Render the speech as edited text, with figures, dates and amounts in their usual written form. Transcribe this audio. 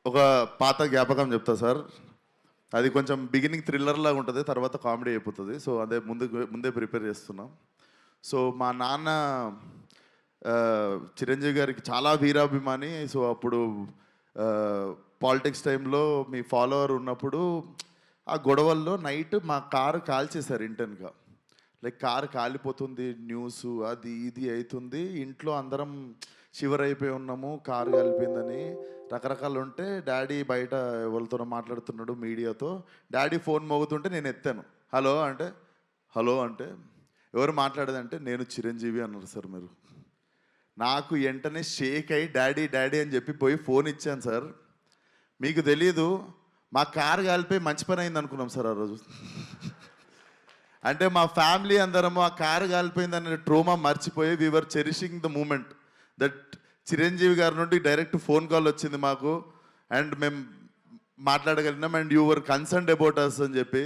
ఒక పాత జ్ఞాపకం చెప్తా సార్. అది కొంచెం బిగినింగ్ థ్రిల్లర్ లాగా ఉంటుంది, తర్వాత కామెడీ అయిపోతుంది. సో అదే ముందే ప్రిపేర్ చేస్తున్నాం. సో మా నాన్న చిరంజీవి గారికి చాలా వీరాభిమాని. సో అప్పుడు పాలిటిక్స్ టైంలో మీ ఫాలోవర్ ఉన్నప్పుడు ఆ గొడవల్లో నైట్ మా కారు కాల్చేశారు ఇంటెన్గా. లైక్ కారు కాలిపోతుంది, న్యూస్ అది ఇది అవుతుంది, ఇంట్లో అందరం షివర్ అయిపోయి ఉన్నాము, కారు కాలిపోయిందని రకరకాలు ఉంటే డాడీ బయట ఎవరితోనో మాట్లాడుతున్నాడు మీడియాతో. డాడీ ఫోన్ మోగుతుంటే నేను ఎత్తాను. హలో అంటే ఎవరు మాట్లాడేదంటే నేను చిరంజీవి అన్నారు సార్. మీరు నాకు వెంటనే షేక్ అయ్యి డాడీ అని చెప్పి పోయి ఫోన్ ఇచ్చాను సార్. మీకు తెలీదు, మా కారు కాలిపోయి మంచి పని అయింది అనుకున్నాం సార్ ఆ రోజు. అంటే మా ఫ్యామిలీ అందరము ఆ కారు కాలిపోయిందనే ట్రోమా మర్చిపోయి we're cherishing the moment that Chiranjeevi గారి నుండి డైరెక్ట్ ఫోన్ కాల్ వచ్చింది మాకు, అండ్ మేము మాట్లాడగలిగినాం, and your concerned about us అని చెప్పి.